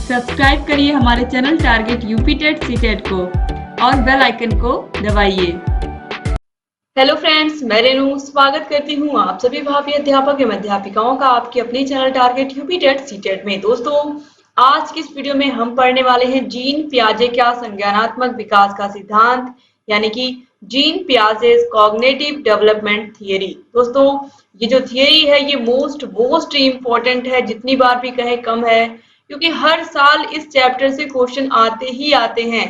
Subscribe करिए हमारे channel target UP TET CTET को और बेल आइकन को दबाइए। हेलो फ्रेंड्स, मैं रेनू स्वागत करती हूँ आप सभी भावी अध्यापक एवं अध्यापिकाओं का आपके अपने channel target UP TET CTET में। दोस्तों, आज की इस वीडियो में हम पढ़ने वाले हैं जीन पियाजे का संज्ञानात्मक विकास का सिद्धांत, यानी कि gene Piaget's cognitive development theory. दोस्तों, ये जो थियरी है ये मोस्ट इम्पोर्टेंट है, जितनी बार भी कहे कम है, क्योंकि हर साल इस चैप्टर से क्वेश्चन आते ही आते हैं।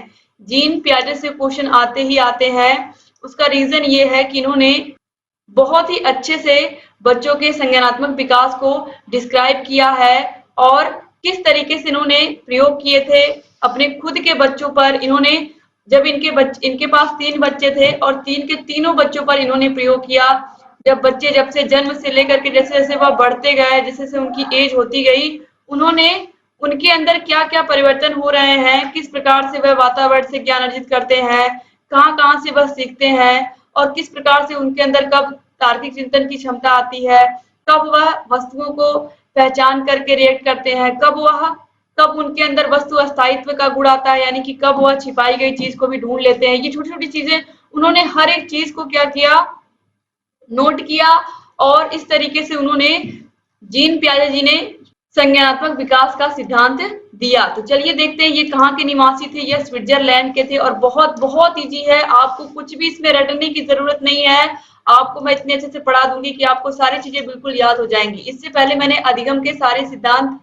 जीन पियाजे से क्वेश्चन आते ही आते हैं। उसका रीजन ये है कि इन्होंने बहुत ही अच्छे से बच्चों के संज्ञानात्मक विकास को डिस्क्राइब किया है और किस तरीके से इन्होंने प्रयोग किए थे अपने खुद के बच्चों पर। इन्होंने जब इनके पास 3 बच्चे थे और 3 के तीनों बच्चों पर इन्होंने प्रयोग किया। जब से जन्म से लेकर के जैसे जैसे वह बढ़ते गए, जैसे जैसे उनकी एज होती गई, उन्होंने उनके अंदर क्या क्या परिवर्तन हो रहे हैं, किस प्रकार से वह वातावरण से ज्ञान अर्जित करते हैं, कहाँ से वह सीखते हैं और किस प्रकार से उनके अंदर कब तार्किक चिंतन की क्षमता आती है, कब वह वस्तुओं को पहचान करके रिएक्ट करते हैं, कब उनके अंदर वस्तु अस्थायित्व का गुण आता है, यानी कि कब वह छिपाई गई चीज को भी ढूंढ लेते हैं। ये छोटी छोटी चीजें उन्होंने हर एक चीज को क्या किया, नोट किया और इस तरीके से उन्होंने जीन पियाजे जी ने संज्ञानात्मक विकास का सिद्धांत दिया। तो चलिए देखते हैं ये कहाँ के निवासी थे। ये स्विट्जरलैंड के थे और बहुत बहुत इजी है, आपको कुछ भी इसमें रटने की जरूरत नहीं है। आपको मैं इतने अच्छे से पढ़ा दूंगी कि आपको सारी चीजें बिल्कुल याद हो जाएंगी। इससे पहले मैंने अधिगम के सारे सिद्धांत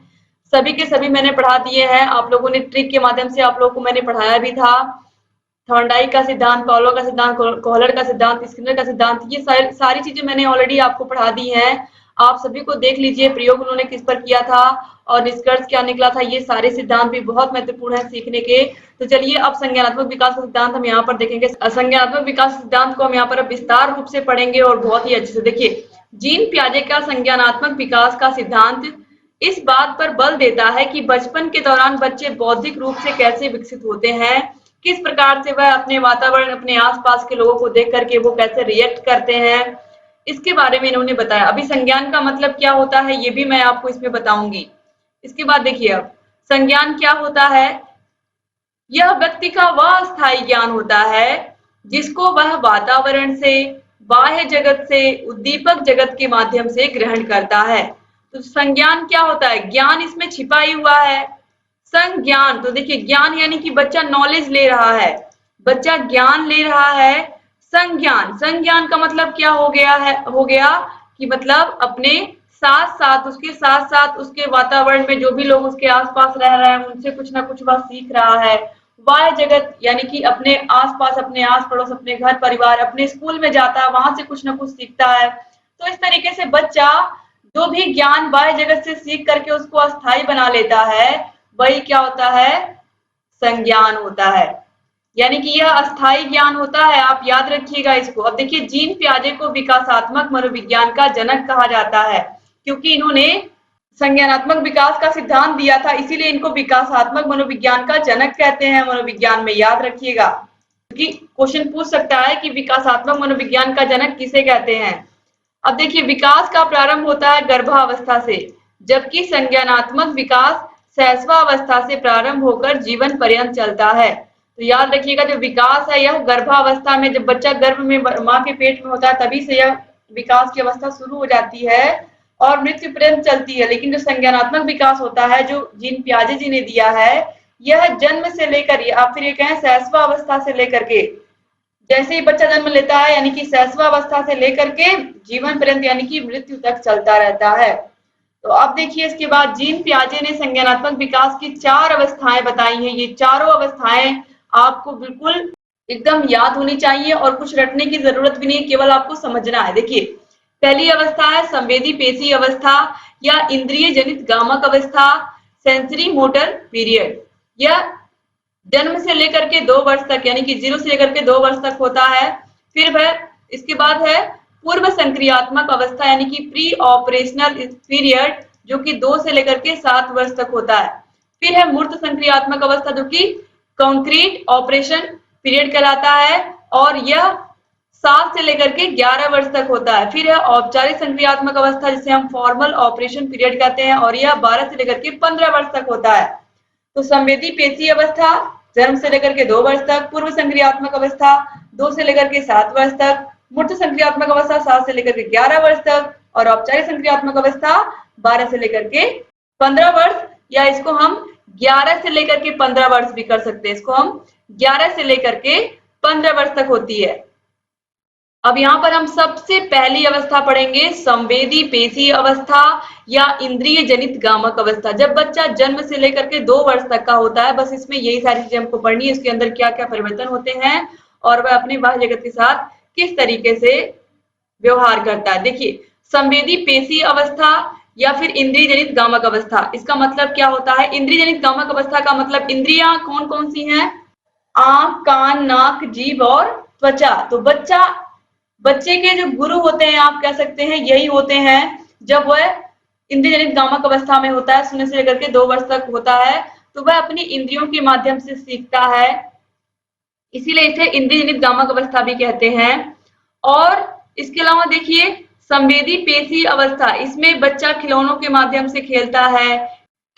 सभी के सभी मैंने पढ़ा दिए हैं। आप लोगों ने ट्रिक के माध्यम से आप लोगों को मैंने पढ़ाया भी था। थॉर्नडाइक का सिद्धांत, पाउलो का सिद्धांत, कोहलर का सिद्धांत, स्किनर का सिद्धांत, ये सारी चीजें मैंने ऑलरेडी आपको पढ़ा दी हैं। आप सभी को देख लीजिए प्रयोग उन्होंने किस पर किया था और निष्कर्ष क्या निकला था। ये सारे सिद्धांत भी बहुत महत्वपूर्ण है सीखने के। तो चलिए अब संज्ञानात्मक विकास का सिद्धांत हम यहाँ पर देखेंगे। संज्ञानात्मक विकास सिद्धांत को हम यहाँ पर विस्तार रूप से पढ़ेंगे और बहुत ही अच्छे से। देखिए, जीन पियाजे का संज्ञानात्मक विकास का सिद्धांत इस बात पर बल देता है कि बचपन के दौरान बच्चे बौद्धिक रूप से कैसे विकसित होते हैं, किस प्रकार से वह अपने वातावरण, अपने आसपास के लोगों को देख करके वो कैसे रिएक्ट करते हैं, इसके बारे में इन्होंने बताया। अभी संज्ञान का मतलब क्या होता है ये भी मैं आपको इसमें बताऊंगी। इसके बाद देखिए, अब संज्ञान क्या होता है। यह व्यक्ति का वह स्थायी ज्ञान होता है जिसको वह वातावरण से, बाह्य जगत से, उद्दीपक जगत के माध्यम से ग्रहण करता है। तो संज्ञान क्या होता है, ज्ञान इसमें छिपा ही हुआ है। संज्ञान, तो देखिए ज्ञान यानी कि बच्चा नॉलेज ले रहा है, बच्चा ज्ञान ले रहा है। संज्ञान का मतलब क्या हो गया कि मतलब अपने उसके साथ साथ उसके वातावरण में जो भी लोग उसके आसपास रह रहे हैं उनसे कुछ ना कुछ वह सीख रहा है। बाह्य जगत यानी कि अपने आसपास, अपने आस पड़ोस, अपने घर परिवार, अपने स्कूल में जाता है, वहां से कुछ ना कुछ सीखता है। तो इस तरीके से बच्चा जो भी ज्ञान बाह्य जगत से सीख करके उसको अस्थायी बना लेता है, वही क्या होता है, संज्ञान होता है। यानी कि यह अस्थायी ज्ञान होता है, आप याद रखिएगा इसको। अब देखिए, जीन पियाजे को विकासात्मक मनोविज्ञान का जनक कहा जाता है, क्योंकि इन्होंने संज्ञानात्मक विकास का सिद्धांत दिया था, इसीलिए इनको विकासात्मक मनोविज्ञान का जनक कहते हैं मनोविज्ञान में, याद रखिएगा। क्योंकि क्वेश्चन पूछ सकता है कि विकासात्मक मनोविज्ञान का जनक किसे कहते हैं। अब देखिए, विकास का प्रारंभ होता है गर्भावस्था से, जबकि संज्ञानात्मक विकास शैशवावस्था से प्रारंभ होकर जीवन पर्यंत चलता है। तो याद रखिएगा, जो विकास है यह गर्भावस्था में, जब बच्चा गर्भ में माँ के पेट में होता है तभी से यह विकास की अवस्था शुरू हो जाती है और मृत्यु पर्यंत चलती है। लेकिन जो संज्ञानात्मक विकास होता है, जो जीन पियाजे जी ने दिया है, यह जन्म से लेकर, आप फिर ये कहें शैशवावस्था से लेकर के, जैसे ही बच्चा जन्म लेता है यानी कि शैशवावस्था से लेकर के जीवन पर्यंत यानी कि मृत्यु तक चलता रहता है। तो अब देखिए, इसके बाद जीन पियाजे ने संज्ञानात्मक विकास की 4 अवस्थाएं बताई हैं। ये चारों अवस्थाएं आपको बिल्कुल एकदम याद होनी चाहिए और कुछ रटने की जरूरत भी नहीं, केवल आपको समझना है। देखिए, पहली अवस्था है संवेदी पेशी अवस्था या इंद्रिय जनित गामक अवस्था, सेंसरी मोटर पीरियड। यह जन्म से लेकर के 2 वर्ष तक यानी कि 0 से लेकर के 2 वर्ष तक होता है। फिर वह इसके बाद है पूर्व संक्रियात्मक अवस्था यानी कि प्री ऑपरेशनल पीरियड, जो कि 2 से लेकर के 7 वर्ष तक होता है। फिर है मूर्त संक्रियात्मक अवस्था, जो कि कॉन्क्रीट ऑपरेशन पीरियड कहलाता है और यह 7 से लेकर के 11 वर्ष तक होता है। फिर है औपचारिक संक्रियात्मक अवस्था, जिसे हम फॉर्मल ऑपरेशन पीरियड कहते हैं और यह 12 से लेकर के 15 वर्ष तक होता है। तो संवेदी पेशी अवस्था जन्म से लेकर के 2 वर्ष तक, पूर्व संक्रियात्मक अवस्था 2 से लेकर के 7 वर्ष तक, मूर्त संक्रियात्मक अवस्था 7 से लेकर के 11 वर्ष तक और औपचारिक संक्रियात्मक अवस्था 12 से लेकर के 15 वर्ष, या इसको हम 11 से लेकर के 15 वर्ष भी कर सकते हैं। इसको हम 11 से लेकर के 15 वर्ष तक होती है। अब यहाँ पर हम सबसे पहली अवस्था पढ़ेंगे संवेदी पेशी अवस्था या इंद्रिय जनित गामक अवस्था। जब बच्चा जन्म से लेकर के 2 वर्ष तक का होता है, बस इसमें यही सारी चीजें हमको पढ़नी है, इसके अंदर क्या क्या परिवर्तन होते हैं और वह अपने बाह्य जगत के साथ किस तरीके से व्यवहार करता है। देखिए, संवेदी पेशी अवस्था या फिर इंद्रिय जनित गामक अवस्था, इसका मतलब क्या होता है? इंद्रिय जनित गामक अवस्था का मतलब इंद्रियां कौन कौन सी हैं? आंख, कान, नाक, जीभ और त्वचा। तो बच्चे के जो गुरु होते हैं, आप कह सकते हैं यही होते हैं, जब वह इंद्रिय जनित गामक अवस्था में होता है, 0 से लेकर के 2 वर्ष तक होता है, तो वह अपनी इंद्रियों के माध्यम से सीखता है, इसीलिए इसे इंद्रिय जनित गामक अवस्था भी कहते हैं। और इसके अलावा देखिए, संवेदी पेशी अवस्था, इसमें बच्चा खिलौनों के माध्यम से खेलता है,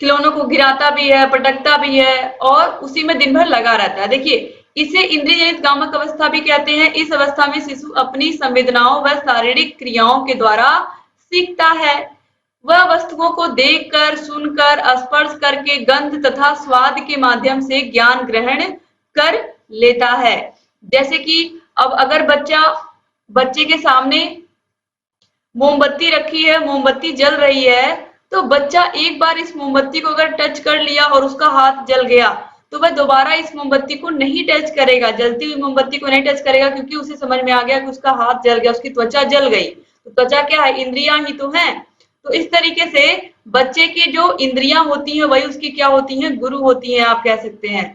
खिलौनों को गिराता भी है, पटकता भी है और उसी में दिन भर लगा रहता है। देखिए, इसे इंद्रिय जनित गामक अवस्था भी कहते हैं। इस अवस्था में शिशु अपनी संवेदनाओं व शारीरिक क्रियाओं के द्वारा सीखता है। वह वस्तुओं को देखकर, सुनकर, स्पर्श करके, गंध तथा स्वाद के माध्यम से ज्ञान ग्रहण कर लेता है। जैसे कि अब अगर बच्चे के सामने मोमबत्ती रखी है, मोमबत्ती जल रही है, तो बच्चा एक बार इस मोमबत्ती को अगर टच कर लिया और उसका हाथ जल गया, तो वह दोबारा इस मोमबत्ती को नहीं टच करेगा, जलती हुई मोमबत्ती को नहीं टच करेगा, क्योंकि उसे समझ में आ गया कि उसका हाथ जल गया, उसकी त्वचा जल गई। तो त्वचा क्या है? इंद्रियां ही तो हैं। तो इस तरीके से बच्चे की जो इंद्रियां होती हैं, वही उसकी क्या होती हैं? गुरु होती हैं, आप कह सकते हैं।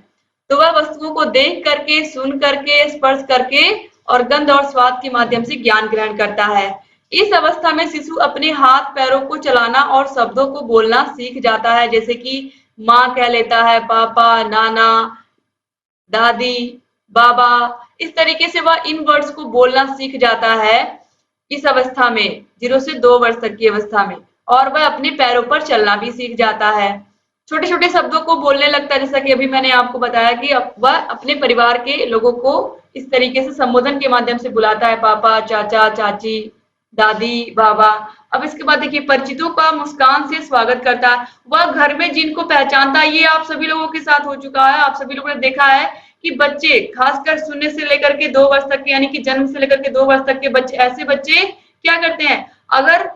तो वह वस्तुओं को देख करके, सुन करके, स्पर्श करके और गंध और स्वाद के माध्यम से ज्ञान ग्रहण करता है। इस अवस्था में शिशु अपने हाथ पैरों को चलाना और शब्दों को बोलना सीख जाता है, जैसे कि माँ कह लेता है, पापा, नाना, दादी, बाबा, इस तरीके से वह इन वर्ड्स को बोलना सीख जाता है इस अवस्था में, 0 से 2 वर्ष तक की अवस्था में। और वह अपने पैरों पर चलना भी सीख जाता है, छोटे छोटे शब्दों को बोलने लगता है, जैसा कि अभी मैंने आपको बताया कि वह अपने परिवार के लोगों को इस तरीके से संबोधन के माध्यम से बुलाता है, पापा, चाचा, चाची, दादी, बाबा। अब इसके बाद देखिए, परिचितों का मुस्कान से स्वागत करता है। वह घर में जिनको पहचानता है, ये आप सभी लोगों के साथ हो चुका है, आप सभी लोगों ने देखा है कि बच्चे खासकर 0 से लेकर के 2 वर्ष तक के, यानी कि जन्म से लेकर के 2 वर्ष तक के बच्चे, ऐसे बच्चे क्या करते हैं? अगर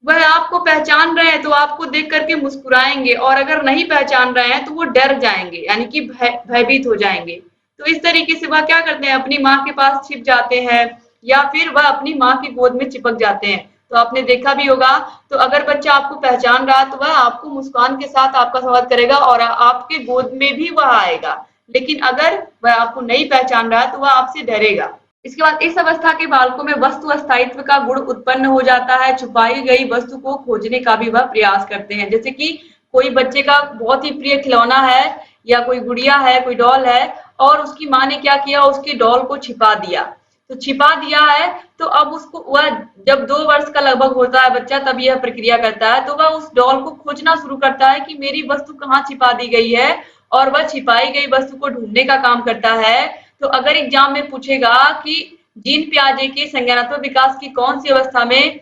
वह आपको पहचान रहे हैं तो आपको देख करके मुस्कुराएंगे, और अगर नहीं पहचान रहे हैं तो वो डर जाएंगे, यानी कि भयभीत हो जाएंगे। तो इस तरीके से वह क्या करते हैं? अपनी माँ के पास छिप जाते हैं या फिर वह अपनी माँ की गोद में चिपक जाते हैं। तो आपने देखा भी होगा, तो अगर बच्चा आपको पहचान रहा तो वह आपको मुस्कान के साथ आपका स्वागत करेगा और आपके गोद में भी वह आएगा। लेकिन अगर वह आपको नहीं पहचान रहा तो वह आपसे डरेगा। इसके बाद इस अवस्था के बालकों में वस्तु स्थायित्व का गुण उत्पन्न हो जाता है। छुपाई गई वस्तु को खोजने का भी वह प्रयास करते हैं। जैसे कि कोई बच्चे का बहुत ही प्रिय खिलौना है या कोई गुड़िया है, कोई डॉल है, और उसकी माँ ने क्या किया? उसकी डॉल को छिपा दिया। तो छिपा दिया है, तो अब उसको, वह जब 2 वर्ष का लगभग होता है बच्चा, तब यह प्रक्रिया करता है। तो वह उस डॉल को खोजना शुरू करता है कि मेरी वस्तु कहाँ छिपा दी गई है, और वह छिपाई गई वस्तु को ढूंढने का काम करता है। तो अगर एग्जाम में पूछेगा कि जीन पियाजे के संज्ञानात्मक विकास की कौन सी अवस्था में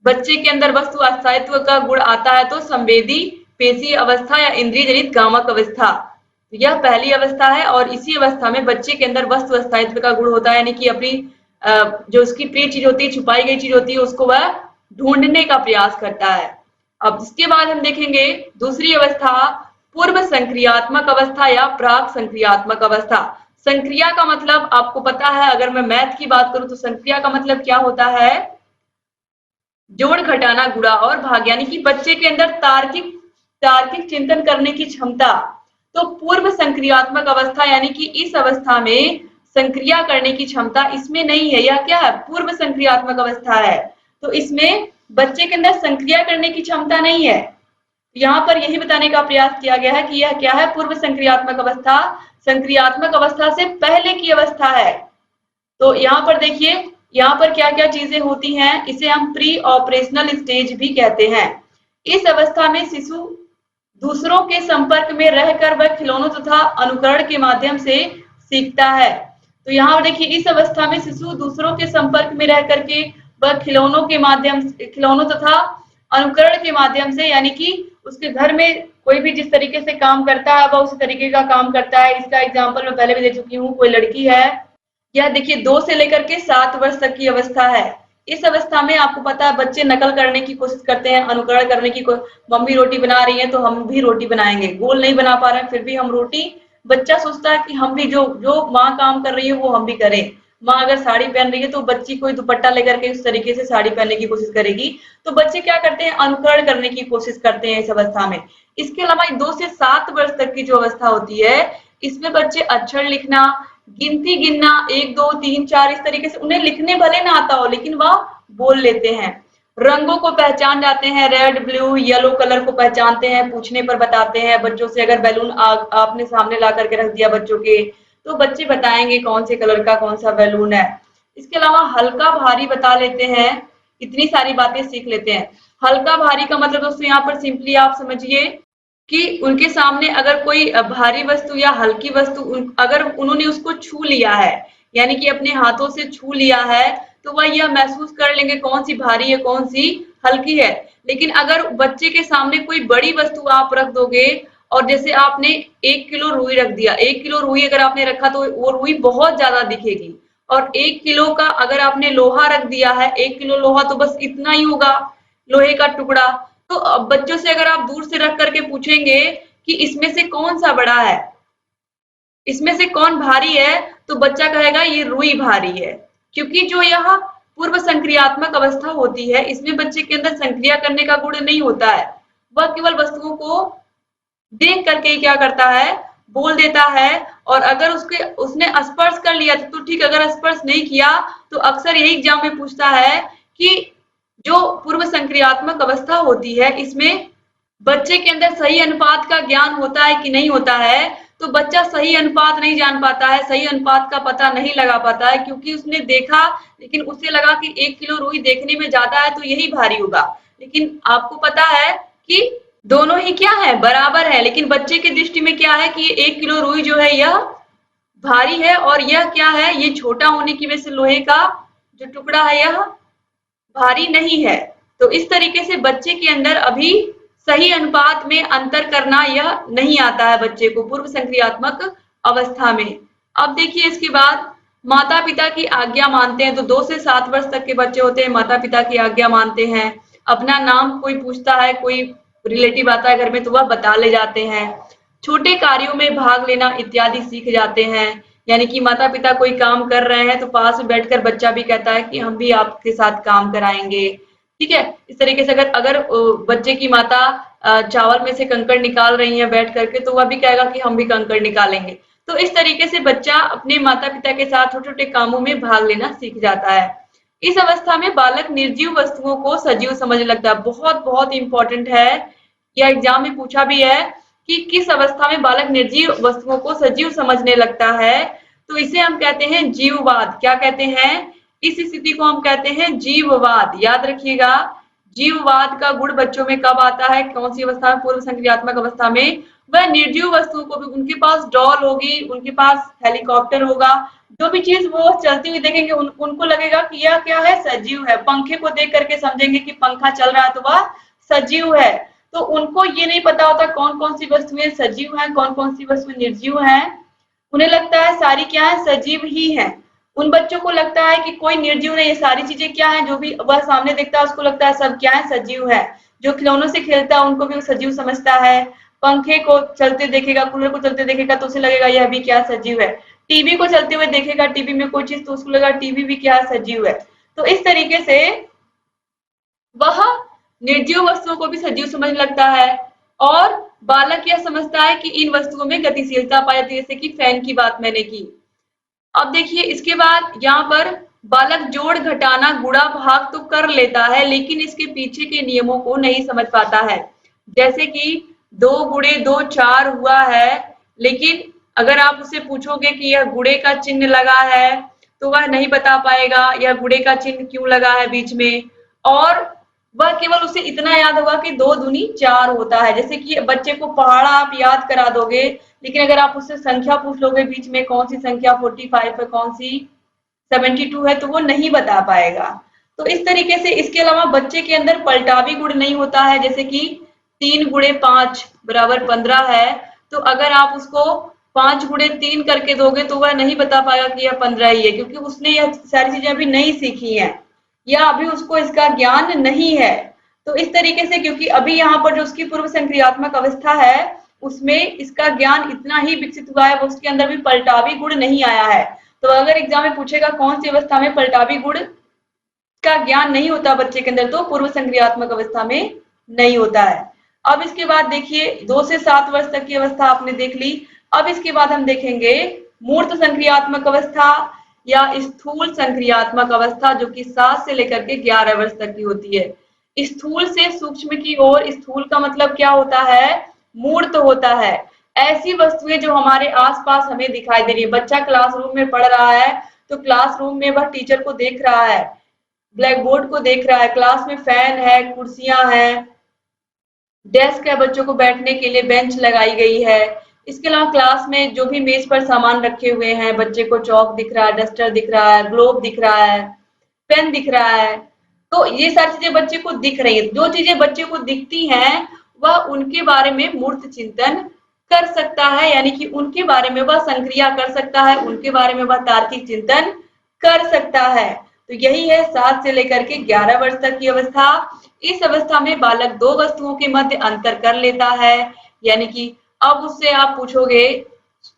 बच्चे के अंदर वस्तु स्थायित्व का गुण आता है, तो संवेदी पेशी अवस्था या इंद्रिय जनित गामक अवस्था, यह पहली अवस्था है। और इसी अवस्था में बच्चे के अंदर वस्तु स्थायित्व का गुण होता है, यानी कि अपनी जो उसकी प्रिय चीज होती है, छुपाई गई चीज होती है, उसको वह ढूंढने का प्रयास करता है। अब इसके बाद हम देखेंगे दूसरी अवस्था, पूर्व संक्रियात्मक अवस्था या प्राक संक्रियात्मक अवस्था। संक्रिया का मतलब आपको पता है, अगर मैं मैथ की बात करूं तो संक्रिया का मतलब क्या होता है? जोड़, घटाना, गुणा और भाग, यानी कि बच्चे के अंदर तार्किक चिंतन करने की क्षमता। तो पूर्व संक्रियात्मक अवस्था, यानी कि इस अवस्था में संक्रिया करने की क्षमता इसमें नहीं है। यह क्या है? पूर्व संक्रियात्मक अवस्था है। तो इसमें बच्चे के अंदर संक्रिया करने की क्षमता नहीं है। यहाँ पर यही बताने का प्रयास किया गया है कि यह क्या है? पूर्व संक्रियात्मक अवस्था संक्रियात्मक अवस्था से पहले की अवस्था है। तो यहाँ पर देखिए, यहाँ पर क्या क्या चीजें होती हैं, इसे हम प्री ऑपरेशनल स्टेज भी कहते हैं। इस अवस्था में शिशु दूसरों के संपर्क में रहकर वह खिलौनों तथा अनुकरण के माध्यम से सीखता है। तो यहाँ देखिए इस अवस्था में शिशु दूसरों के संपर्क में रह करके वह खिलौनों तथा अनुकरण के माध्यम से, यानी कि उसके घर में कोई भी जिस तरीके से काम करता है वह उसी तरीके का काम करता है। इसका एग्जाम्पल मैं पहले भी दे चुकी हूँ। कोई लड़की है, यह देखिए 2 से लेकर के 7 वर्ष तक की अवस्था है। इस अवस्था में आपको पता है बच्चे नकल करने की कोशिश करते हैं, अनुकरण करने की मम्मी रोटी बना रही है तो हम भी रोटी बनाएंगे। गोल नहीं बना पा रहे हैं फिर भी हम रोटी, बच्चा सोचता है कि हम भी जो जो माँ काम कर रही है वो हम भी करें। माँ अगर साड़ी पहन रही है तो बच्ची कोई दुपट्टा लेकर के उस तरीके से साड़ी पहनने की कोशिश करेगी। तो बच्चे क्या करते हैं, अनुकरण करने की कोशिश करते हैं इस अवस्था में। इसके अलावा 2 से 7 वर्ष तक की जो अवस्था होती है, इसमें बच्चे अक्षर लिखना, गिनती गिनना 1 2 3 4 इस तरीके से, उन्हें लिखने भले ना आता हो लेकिन वह बोल लेते हैं। रंगों को पहचान जाते हैं, रेड ब्लू येलो कलर को पहचानते हैं, पूछने पर बताते हैं बच्चों से। अगर बैलून आपने सामने ला करके रख दिया बच्चों के तो बच्चे बताएंगे कौन से कलर का कौन सा बैलून है। इसके अलावा हल्का भारी बता लेते हैं, इतनी सारी बातें सीख लेते हैं। हल्का भारी का मतलब दोस्तों यहाँ पर सिंपली आप समझिए कि उनके सामने अगर कोई भारी वस्तु या हल्की वस्तु अगर उन्होंने उसको छू लिया है, यानी कि अपने हाथों से छू लिया है, तो वह यह महसूस कर लेंगे कौन सी भारी है कौन सी हल्की है। लेकिन अगर बच्चे के सामने कोई बड़ी वस्तु आप रख दोगे, और जैसे आपने 1 किलो रुई रख दिया, 1 किलो रुई अगर आपने रखा तो वो रुई बहुत ज्यादा दिखेगी। और 1 किलो का अगर आपने लोहा रख दिया है, 1 किलो लोहा तो बस इतना ही होगा, लोहे का टुकड़ा। तो अब बच्चों से अगर आप दूर से रख करके पूछेंगे कि इसमें से कौन सा बड़ा है, इसमें से कौन भारी है, तो बच्चा कहेगा ये रुई भारी है। क्योंकि जो यह पूर्व संक्रियात्मक अवस्था होती है, इसमें बच्चे के अंदर संक्रिया करने का गुण नहीं होता है। वह केवल वस्तुओं को देख करके ही क्या करता है, बोल देता है। और अगर उसने स्पर्श कर लिया तो ठीक, अगर स्पर्श नहीं किया तो अक्सर यही एग्जाम में पूछता है कि जो पूर्व संक्रियात्मक अवस्था होती है, इसमें बच्चे के अंदर सही अनुपात का ज्ञान होता है कि नहीं होता है। तो बच्चा सही अनुपात नहीं जान पाता है, सही अनुपात का पता नहीं लगा पाता है, क्योंकि उसने देखा लेकिन उसे लगा कि 1 किलो रुई देखने में ज्यादा है तो यही भारी होगा। लेकिन आपको पता है कि दोनों ही क्या है, बराबर है। लेकिन बच्चे की दृष्टि में क्या है कि 1 किलो रुई जो है यह भारी है, और यह क्या है, ये छोटा होने की वजह से लोहे का जो टुकड़ा है यह भारी नहीं है। तो इस तरीके से बच्चे के अंदर अभी सही अनुपात में अंतर करना यह नहीं आता है बच्चे को पूर्व संक्रियात्मक अवस्था में। अब देखिए इसके बाद माता पिता की आज्ञा मानते हैं। तो 2 से 7 वर्ष तक के बच्चे होते हैं, माता पिता की आज्ञा मानते हैं। अपना नाम कोई पूछता है, कोई रिलेटिव आता है घर में तो वह बता ले जाते हैं। छोटे कार्यों में भाग लेना इत्यादि सीख जाते हैं, यानी कि माता पिता कोई काम कर रहे हैं तो पास में बैठकर बच्चा भी कहता है कि हम भी आपके साथ काम कराएंगे। ठीक है, इस तरीके से अगर अगर बच्चे की माता चावल में से कंकड़ निकाल रही है बैठ करके, तो वह भी कहेगा कि हम भी कंकड़ निकालेंगे। तो इस तरीके से बच्चा अपने माता पिता के साथ छोटे छोटे कामों में भाग लेना सीख जाता है। इस अवस्था में बालक निर्जीव वस्तुओं को सजीव समझने लगता है। बहुत बहुत इंपॉर्टेंट है, यह एग्जाम में पूछा भी है कि किस अवस्था में बालक निर्जीव वस्तुओं को सजीव समझने लगता है। तो इसे हम कहते हैं जीववाद। क्या कहते हैं, इस स्थिति को हम कहते हैं जीववाद। याद रखिएगा, जीववाद का गुण बच्चों में कब आता है, कौन सी अवस्था में, पूर्व संक्रियात्मक अवस्था में। वह निर्जीव वस्तुओं को भी, उनके पास डॉल होगी, उनके पास हेलीकॉप्टर होगा, जो भी चीज वो चलती हुई देखेंगे उनको लगेगा कि यह क्या है, सजीव है। पंखे को देख करके समझेंगे कि पंखा चल रहा है तो वह सजीव है। तो उनको ये नहीं पता होता कौन कौन सी वस्तुएं सजीव हैं, कौन कौन सी वस्तुएं निर्जीव हैं। उन्हें लगता है सारी क्या है, सजीव ही है। उन बच्चों को लगता है कि कोई निर्जीव नहीं, ये सारी चीजें क्या है, जो भी वह सामने देखता है उसको लगता है सब क्या है, सजीव है। जो खिलौनों से खेलता है उनको भी सजीव समझता है। पंखे को चलते देखेगा, कूलर को चलते देखेगा तो उसे लगेगा यह भी क्या, सजीव है। टीवी को चलते हुए देखेगा, टीवी में कोई चीज, तो उसको लगेगा टीवी भी क्या, सजीव है। तो इस तरीके से वह निर्जीव वस्तुओं को भी सजीव समझने लगता है। और बालक यह समझता है कि इन वस्तुओं में गतिशीलता पाई जाती है, जैसे कि फैन की बात मैंने की। अब देखिए इसके बाद यहाँ पर बालक जोड़ घटाना गुणा भाग तो कर लेता है, लेकिन इसके पीछे के नियमों को नहीं समझ पाता है। जैसे कि 2 गुणे 2 4 हुआ है, लेकिन अगर आप उसे पूछोगे कि यह गुणे का चिन्ह लगा है तो वह नहीं बता पाएगा यह गुणे का चिन्ह क्यों लगा है बीच में। और वह केवल उसे इतना याद होगा कि 2 दूनी 4 होता है। जैसे कि बच्चे को पहाड़ा आप याद करा दोगे, लेकिन अगर आप उससे संख्या पूछ लोगे बीच में कौन सी संख्या 45 है, कौन सी 72 है, तो वो नहीं बता पाएगा। तो इस तरीके से इसके अलावा बच्चे के अंदर पलटावी गुण नहीं होता है। जैसे कि 3 गुणे 5 बराबर 15 है, तो अगर आप उसको 5 गुणे 3 करके दोगे तो वह नहीं बता पाएगा कि यह 15 ही है, क्योंकि उसने यह सारी चीजें अभी नहीं सीखी हैं या अभी उसको इसका ज्ञान नहीं है। तो इस तरीके से, क्योंकि अभी यहाँ पर जो उसकी पूर्व संक्रियात्मक अवस्था है उसमें इसका ज्ञान इतना ही विकसित हुआ है, वो उसके अंदर भी पलटावी गुण नहीं आया है। तो अगर एग्जाम में पूछेगा कौन सी अवस्था में पलटावी गुण का ज्ञान नहीं होता बच्चे के अंदर, तो पूर्व संक्रियात्मक अवस्था में नहीं होता है। अब इसके बाद देखिए 2 से 7 वर्ष तक की अवस्था आपने देख ली। अब इसके बाद हम देखेंगे मूर्त संक्रियात्मक अवस्था या स्थूल संक्रियात्मक अवस्था, जो कि 7 से लेकर के 11 वर्ष तक की होती है। स्थूल से सूक्ष्म की ओर, स्थूल का मतलब क्या होता है, मूर्त होता है। ऐसी वस्तुएं जो हमारे आसपास हमें दिखाई दे रही है। बच्चा क्लासरूम में पढ़ रहा है तो क्लासरूम में वह टीचर को देख रहा है, ब्लैक बोर्ड को देख रहा है, क्लास में फैन है, कुर्सियां हैं, डेस्क है, बच्चों को बैठने के लिए बेंच लगाई गई है। इसके अलावा क्लास में जो भी मेज पर सामान रखे हुए हैं, बच्चे को चौक दिख रहा है, डस्टर दिख रहा है, ग्लोब दिख रहा है, पेन दिख रहा है। तो ये सारी चीजें बच्चे को दिख रही है। जो चीजें बच्चे को दिखती हैं वह उनके बारे में मूर्त चिंतन कर सकता है, यानी कि उनके बारे में वह संक्रिया कर सकता है, उनके बारे में वह तार्किक चिंतन कर सकता है। तो यही है 7 से लेकर के 11 वर्ष तक की अवस्था। इस अवस्था में बालक 2 वस्तुओं के मध्य अंतर कर लेता है, यानी कि अब उससे आप पूछोगे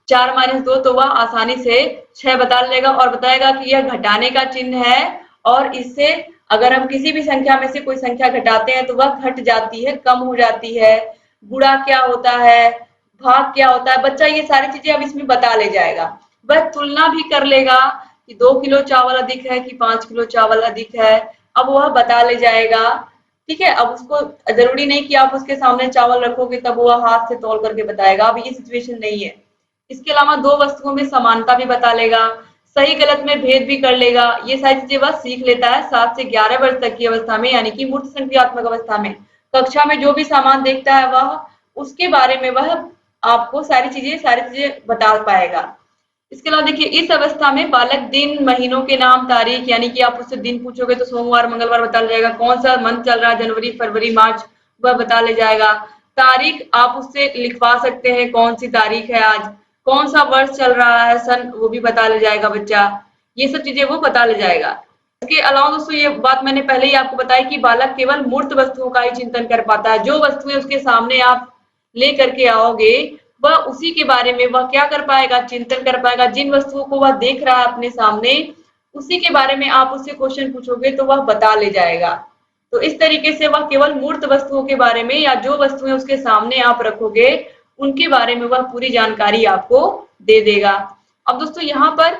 4 - 2 तो वह आसानी से 6 बता लेगा और बताएगा कि यह घटाने का चिन्ह है, और इससे अगर हम किसी भी संख्या में से कोई संख्या घटाते हैं तो वह घट जाती है, कम हो जाती है। गुणा क्या होता है, भाग क्या होता है, बच्चा ये सारी चीजें अब इसमें बता ले जाएगा। वह तुलना भी कर लेगा कि 2 किलो चावल अधिक है कि 5 किलो चावल अधिक है, अब वह बता ले जाएगा। ठीक है, अब उसको जरूरी नहीं कि आप उसके सामने चावल रखोगे तब वह हाथ से तौल करके बताएगा, अब ये सिचुएशन नहीं है। इसके अलावा 2 वस्तुओं में समानता भी बता लेगा, सही गलत में भेद भी कर लेगा। ये सारी चीजें वह सीख लेता है 7 से 11 वर्ष तक की अवस्था में, यानी कि मूर्त संक्रियात्मक अवस्था में। कक्षा में जो भी सामान देखता है वह उसके बारे में वह आपको सारी चीजें बता पाएगा। इसके अलावा देखिए इस अवस्था में बालक दिन, महीनों के नाम, तारीख, यानी कि आप उससे दिन पूछोगे तो सोमवार, मंगलवार बता ले जाएगा। कौन सा मंथ चल रहा है, जनवरी, फरवरी, मार्च, वह बता ले जाएगा। तारीख आप उससे लिखवा सकते हैं, कौन सी तारीख है आज। कौन सा वर्ष चल रहा है, सन, वो भी बता ले जाएगा बच्चा। ये सब चीजें वो बता ले जाएगा। इसके अलावा दोस्तों ये बात मैंने पहले ही आपको बताई कि बालक केवल मूर्त वस्तुओं का ही चिंतन कर पाता है। जो वस्तुएं उसके सामने आप ले करके आओगे वह उसी के बारे में वह क्या कर पाएगा, चिंतन कर पाएगा। जिन वस्तुओं को वह देख रहा है अपने सामने उसी के बारे में आप उससे क्वेश्चन पूछोगे तो वह बता ले जाएगा। तो इस तरीके से वह केवल मूर्त वस्तुओं के बारे में या जो वस्तुएं उसके सामने आप रखोगे उनके बारे में वह पूरी जानकारी आपको दे देगा। अब दोस्तों यहाँ पर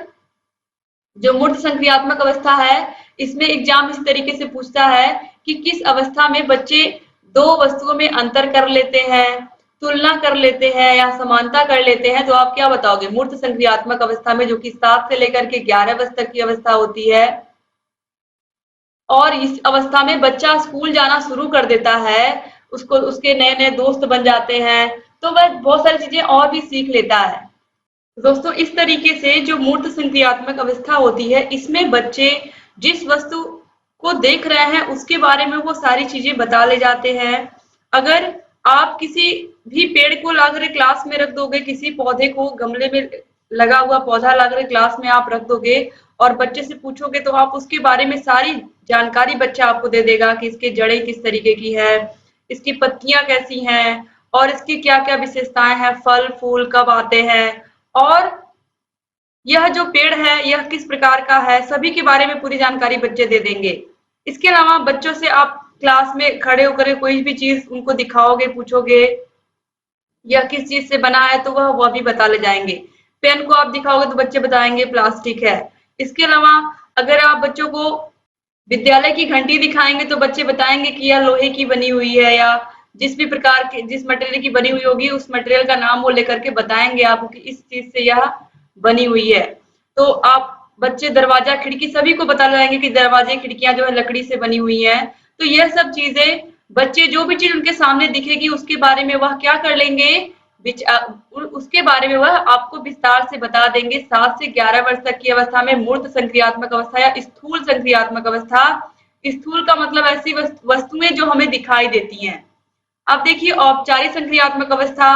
जो मूर्त संक्रियात्मक अवस्था है इसमें एग्जाम इस तरीके से पूछता है कि किस अवस्था में बच्चे 2 वस्तुओं में अंतर कर लेते हैं, तुलना कर लेते हैं या समानता कर लेते हैं। तो आप क्या बताओगे, मूर्त संक्रियात्मक अवस्था में, जो कि 7 से लेकर के 11 वर्ष तक की अवस्था होती है, और इस अवस्था में बच्चा स्कूल जाना शुरू कर देता है, उसको उसके नए नए दोस्त बन जाते हैं, तो वह बहुत सारी चीजें और भी सीख लेता है। दोस्तों इस तरीके से जो मूर्त संक्रियात्मक अवस्था होती है इसमें बच्चे जिस वस्तु को देख रहे हैं उसके बारे में वो सारी चीजें बता ले जाते हैं। अगर आप किसी भी पेड़ को लाकर क्लास में रख दोगे, किसी पौधे को गमले में लगा हुआ पौधा लाकर क्लास में आप रख दोगे और बच्चे से पूछोगे तो आप उसके बारे में सारी जानकारी बच्चा आपको दे देगा कि इसके जड़ें किस तरीके की है, इसकी पत्तियां कैसी हैं और इसकी क्या क्या विशेषताएं हैं, फल फूल कब आते हैं और यह जो पेड़ है यह किस प्रकार का है, सभी के बारे में पूरी जानकारी बच्चे दे देंगे। इसके अलावा बच्चों से आप क्लास में खड़े होकर कोई भी चीज उनको दिखाओगे, पूछोगे यह किस चीज से बना है तो वह भी बता ले जाएंगे। पेन को आप दिखाओगे तो बच्चे बताएंगे प्लास्टिक है। इसके अलावा अगर आप बच्चों को विद्यालय की घंटी दिखाएंगे तो बच्चे बताएंगे कि यह लोहे की बनी हुई है, या जिस भी प्रकार के जिस मटेरियल की बनी हुई होगी उस मटेरियल का नाम वो लेकर के बताएंगे आपको कि इस चीज से यह बनी हुई है। तो आप बच्चे दरवाजा खिड़की सभी को बता जाएंगे कि दरवाजे खिड़कियां जो है लकड़ी से बनी हुई हैं। तो यह सब चीजें बच्चे जो भी चीज उनके सामने दिखेगी उसके बारे में वह क्या कर लेंगे, उसके बारे में वह आपको विस्तार से बता देंगे। 7 से 11 वर्ष तक की अवस्था में मूर्त संक्रियात्मक अवस्था या स्थूल संक्रियात्मक अवस्था। स्थूल का मतलब ऐसी वस्तुएं जो हमें दिखाई देती हैं। अब देखिए औपचारिक संक्रियात्मक अवस्था,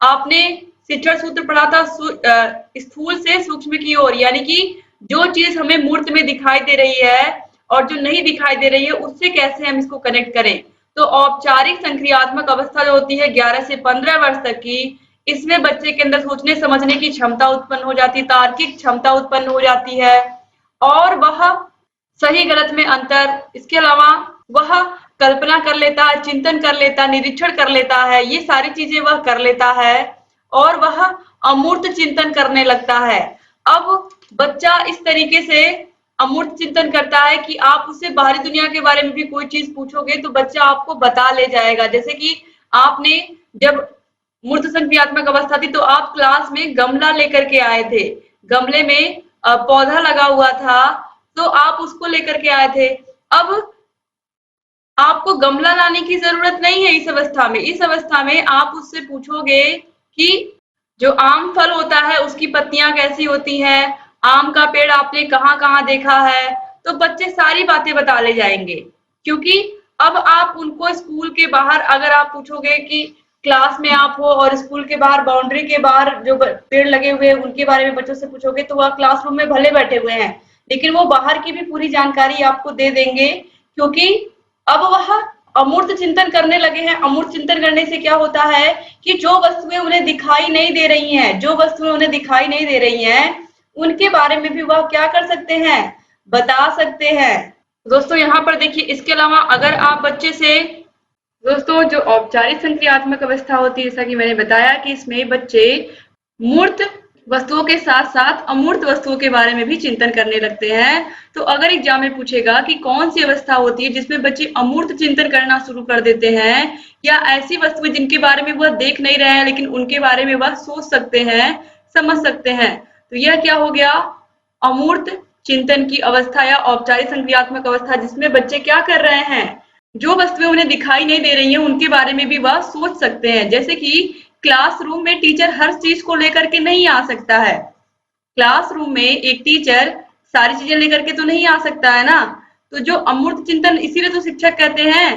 आपने शिक्षण सूत्र पढ़ा था स्थूल से सूक्ष्म की ओर, यानी कि जो चीज हमें मूर्त में दिखाई दे रही है और जो नहीं दिखाई दे रही है उससे कैसे हम इसको कनेक्ट करें। तो औपचारिक संक्रियात्मक अवस्था जो होती है 11 से 15 वर्ष तक की, इसमें बच्चे के अंदर सोचने समझने की क्षमता उत्पन्न हो जाती है, तार्किक क्षमता उत्पन्न हो जाती है और वह सही गलत में अंतर, इसके अलावा वह कल्पना कर लेता है, चिंतन कर लेता है, निरीक्षण कर लेता है, ये सारी चीजें वह कर लेता है और वह अमूर्त चिंतन करने लगता है। अब बच्चा इस तरीके से अमूर्त चिंतन करता है कि आप उससे बाहरी दुनिया के बारे में भी कोई चीज पूछोगे तो बच्चा आपको बता ले जाएगा। जैसे कि आपने जब मूर्त संक्रियात्मक अवस्था थी तो आप क्लास में गमला लेकर के आए थे, गमले में पौधा लगा हुआ था तो आप उसको लेकर के आए थे। अब आपको गमला लाने की जरूरत नहीं है इस अवस्था में। इस अवस्था में आप उससे पूछोगे कि जो आम फल होता है उसकी पत्तियां कैसी होती हैं, आम का पेड़ आपने कहाँ कहाँ देखा है, तो बच्चे सारी बातें बता ले जाएंगे। क्योंकि अब आप उनको स्कूल के बाहर अगर आप पूछोगे कि क्लास में आप हो और स्कूल के बाहर बाउंड्री के बाहर जो पेड़ लगे हुए हैं उनके बारे में बच्चों से पूछोगे तो वह क्लासरूम में भले बैठे हुए हैं लेकिन वो बाहर की भी पूरी जानकारी आपको दे देंगे। क्योंकि अब वह अमूर्त चिंतन करने लगे हैं। अमूर्त चिंतन करने से क्या होता है कि जो वस्तुएं उन्हें दिखाई नहीं दे रही हैं, जो वस्तुएं उन्हें दिखाई नहीं दे रही हैं, उनके बारे में भी वह क्या कर सकते हैं, बता सकते हैं। दोस्तों यहाँ पर देखिए, इसके अलावा अगर आप बच्चे से, दोस्तों जो औपचारिक संक्रियात्मक अवस्था होती है, जैसा कि मैंने बताया कि इसमें बच्चे मूर्त वस्तुओं के साथ साथ अमूर्त वस्तुओं के बारे में भी चिंतन करने लगते हैं। तो अगर एग्जाम में पूछेगा कि कौन सी अवस्था होती है जिसमें बच्चे अमूर्त चिंतन करना शुरू कर देते हैं या ऐसी वस्तुएं जिनके बारे में वह देख नहीं रहे हैं लेकिन उनके बारे में वह सोच सकते हैं, समझ सकते हैं, तो यह क्या हो गया, अमूर्त चिंतन की अवस्था या औपचारिक संक्रियात्मक अवस्था, जिसमें बच्चे क्या कर रहे हैं, जो वस्तुएं उन्हें दिखाई नहीं दे रही हैं उनके बारे में भी वह सोच सकते हैं। जैसे कि क्लासरूम में टीचर हर चीज को लेकर के नहीं आ सकता है। क्लासरूम में एक टीचर सारी चीजें लेकर के तो नहीं आ सकता है ना। तो जो अमूर्त चिंतन, इसीलिए तो शिक्षक कहते हैं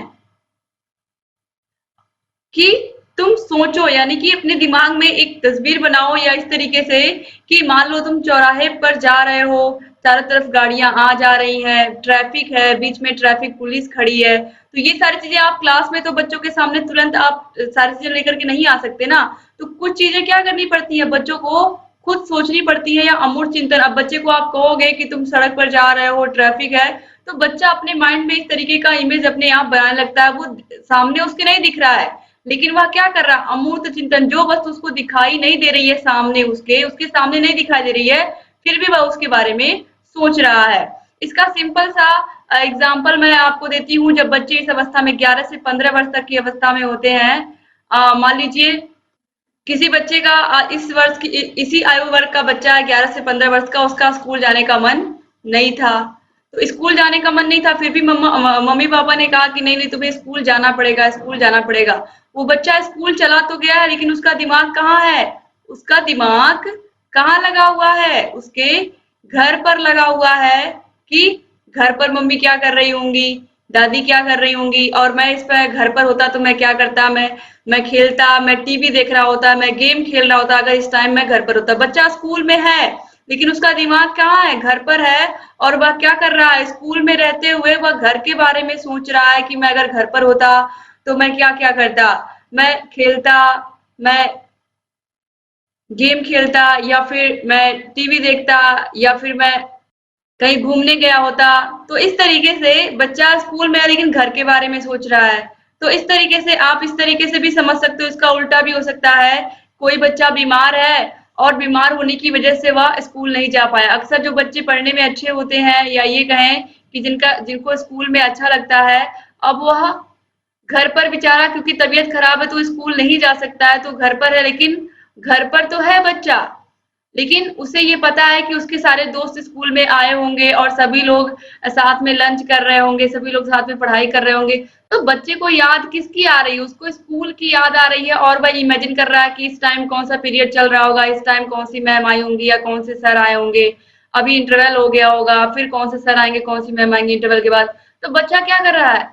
कि तुम सोचो, यानी कि अपने दिमाग में एक तस्वीर बनाओ या इस तरीके से कि मान लो तुम चौराहे पर जा रहे हो, चारों तरफ गाड़ियां आ जा रही हैं, ट्रैफिक है, बीच में ट्रैफिक पुलिस खड़ी है, तो ये सारी चीजें आप क्लास में तो बच्चों के सामने तुरंत आप सारी चीजें लेकर के नहीं आ सकते ना। तो कुछ चीजें क्या करनी पड़ती है, बच्चों को खुद सोचनी पड़ती है या अमूर्त चिंतन। अब बच्चे को आप कहोगे कि तुम सड़क पर जा रहे हो, ट्रैफिक है, तो बच्चा अपने माइंड में इस तरीके का इमेज अपने आप बनाने लगता है। वो सामने उसके नहीं दिख रहा है लेकिन वह क्या कर रहा है, अमूर्त चिंतन, जो वस्तु उसको दिखाई नहीं दे रही है सामने, उसके सामने नहीं दिखाई दे रही है, फिर भी वह उसके बारे में सोच रहा है। इसका सिंपल सा एग्जाम्पल मैं आपको देती हूँ। जब बच्चे इस अवस्था में 11 से 15 वर्ष तक की अवस्था में होते हैं, मान लीजिए किसी बच्चे का इस वर्ष की इसी आयु वर्ग का बच्चा है 11 से 15 वर्ष का, उसका स्कूल जाने का मन नहीं था। तो स्कूल जाने का मन नहीं था, फिर भी मम्मी पापा ने कहा कि नहीं नहीं तुम्हें स्कूल जाना पड़ेगा, स्कूल जाना पड़ेगा। वो बच्चा स्कूल चला तो गया है लेकिन उसका दिमाग कहाँ है, उसका दिमाग कहाँ लगा हुआ है, उसके घर पर लगा हुआ है कि घर पर मम्मी क्या कर रही होंगी, दादी क्या कर रही होंगी, और मैं इस पर घर पर होता तो मैं क्या करता, मैं खेलता, मैं टीवी देख रहा होता, मैं गेम खेल रहा होता अगर इस टाइम मैं घर पर होता। बच्चा स्कूल में है लेकिन उसका दिमाग कहाँ है, घर पर है, और वह क्या कर रहा है, स्कूल में रहते हुए वह घर के बारे में सोच रहा है कि मैं अगर घर पर होता तो मैं क्या क्या करता, मैं खेलता, मैं गेम खेलता, या फिर मैं टीवी देखता, या फिर मैं कहीं घूमने गया होता। तो इस तरीके से बच्चा स्कूल में है लेकिन घर के बारे में सोच रहा है। तो इस तरीके से आप इस तरीके से भी समझ सकते हो। इसका उल्टा भी हो सकता है, कोई बच्चा बीमार है और बीमार होने की वजह से वह स्कूल नहीं जा पाया। अक्सर जो बच्चे पढ़ने में अच्छे होते हैं, या ये कहें कि जिनको स्कूल में अच्छा लगता है, अब वह घर पर बेचारा क्योंकि तबीयत खराब है तो स्कूल नहीं जा सकता है, तो घर पर है, लेकिन घर पर तो है बच्चा, लेकिन उसे ये पता है कि उसके सारे दोस्त स्कूल में आए होंगे और सभी लोग साथ में लंच कर रहे होंगे, सभी लोग साथ में पढ़ाई कर रहे होंगे। तो बच्चे को याद किसकी आ रही है? उसको स्कूल की याद आ रही है और वह इमेजिन कर रहा है कि इस टाइम कौन सा पीरियड चल रहा होगा, इस टाइम कौन सी मैम आई होंगी या कौन से सर आए होंगे। अभी इंटरवल हो गया होगा, फिर कौन से सर आएंगे, कौन सी मैम आएंगी इंटरवल के बाद। तो बच्चा क्या कर रहा है?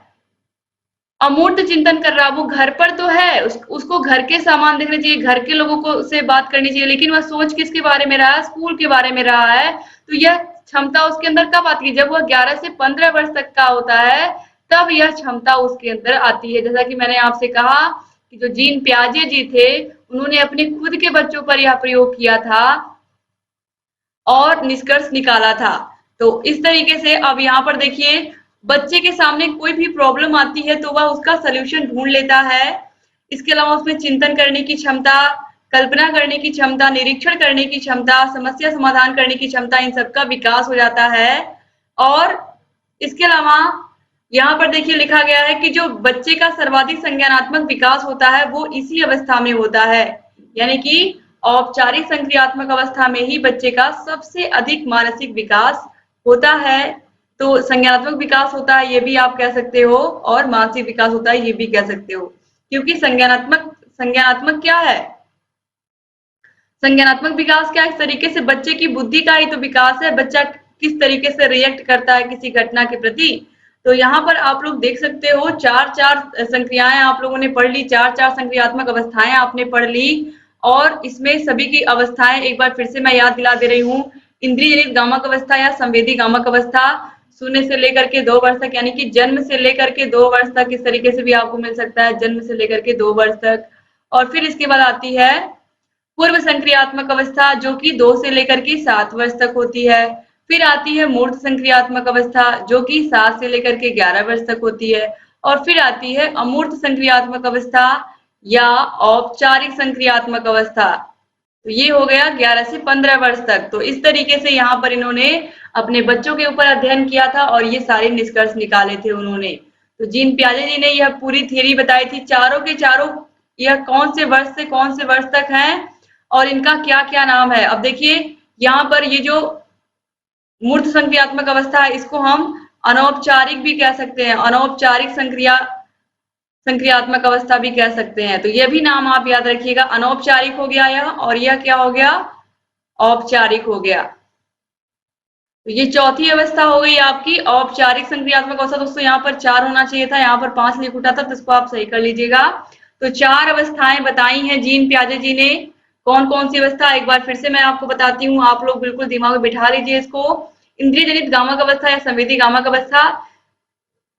अमूर्त चिंतन कर रहा। वो घर पर तो है, उसको घर के सामान देखने चाहिए, घर के लोगों को से बात करनी चाहिए, लेकिन वह सोच किसके बारे में रहा है? स्कूल के बारे में रहा है। तो यह क्षमता उसके अंदर कब आती है? जब वह 11 से 15 वर्ष तक का होता है, तब यह क्षमता उसके अंदर आती है। जैसा कि मैंने आपसे कहा कि जो जीन पियाजे जी थे, उन्होंने अपने खुद के बच्चों पर यह प्रयोग किया था और निष्कर्ष निकाला था। तो इस तरीके से अब यहाँ पर देखिए, बच्चे के सामने कोई भी प्रॉब्लम आती है तो वह उसका सॉल्यूशन ढूंढ लेता है। इसके अलावा उसमें चिंतन करने की क्षमता, कल्पना करने की क्षमता, निरीक्षण करने की क्षमता, समस्या समाधान करने की क्षमता, इन सबका विकास हो जाता है। और इसके अलावा यहाँ पर देखिए लिखा गया है कि जो बच्चे का सर्वाधिक संज्ञानात्मक विकास होता है वो इसी अवस्था में होता है, यानी कि औपचारिक संक्रियात्मक अवस्था में ही बच्चे का सबसे अधिक मानसिक विकास होता है। तो संज्ञानात्मक विकास होता है ये भी आप कह सकते हो और मानसिक विकास होता है ये भी कह सकते हो, क्योंकि संज्ञानात्मक संज्ञानात्मक क्या है? संज्ञानात्मक विकास क्या? इस तरीके से बच्चे की बुद्धि का ही तो विकास है, बच्चा किस तरीके से रिएक्ट करता है किसी घटना के प्रति। तो यहाँ पर आप लोग देख सकते हो चार चार संक्रियाएं आप लोगों ने पढ़ ली, चार चार संक्रियात्मक अवस्थाएं आपने पढ़ ली। और इसमें सभी की अवस्थाएं एक बार फिर से मैं याद दिला दे रही हूँ। इंद्रिय जनित गामक अवस्था या संवेदी गामक अवस्था 0 से लेकर के 2 वर्ष तक, यानी कि जन्म से लेकर के 2 वर्ष तक, इस तरीके से भी आपको मिल सकता है, जन्म से लेकर के 2 वर्ष तक। और फिर इसके बाद आती है पूर्व संक्रियात्मक अवस्था जो कि 2 से लेकर के 7 वर्ष तक होती है। फिर आती है मूर्त संक्रियात्मक अवस्था जो कि 7 से लेकर के 11 वर्ष तक होती है। और फिर आती है अमूर्त संक्रियात्मक अवस्था या औपचारिक संक्रियात्मक अवस्था। तो ये हो गया 11 से 15 वर्ष तक। तो इस तरीके से यहाँ पर इन्होंने अपने बच्चों के ऊपर अध्ययन किया था और ये सारे निष्कर्ष निकाले थे उन्होंने। तो जीन पियाजे जी ने यह पूरी थ्योरी बताई थी, चारों के चारों यह कौन से वर्ष से कौन से वर्ष तक हैं और इनका क्या क्या नाम है। अब देखिए यहाँ पर ये जो मूर्त संक्रियात्मक अवस्था है इसको हम अनौपचारिक भी कह सकते हैं, अनौपचारिक संक्रियात्मक अवस्था भी कह सकते हैं। तो ये भी नाम आप याद रखिएगा, अनौपचारिक हो गया यह, और यह क्या हो गया? औपचारिक हो गया। तो ये चौथी अवस्था हो गई आपकी औपचारिक संक्रियात्मक अवस्था। दोस्तों यहाँ पर 4 होना चाहिए था, यहाँ पर 5 लिख उठा था, तो इसको आप सही कर लीजिएगा। तो 4 अवस्थाएं बताई हैं जीन पियाजे जी ने। कौन कौन सी अवस्था एक बार फिर से मैं आपको बताती हूँ, आप लोग बिल्कुल दिमाग में बिठा लीजिए इसको। इंद्रिय जनित गामक अवस्था या संवेदी गामक अवस्था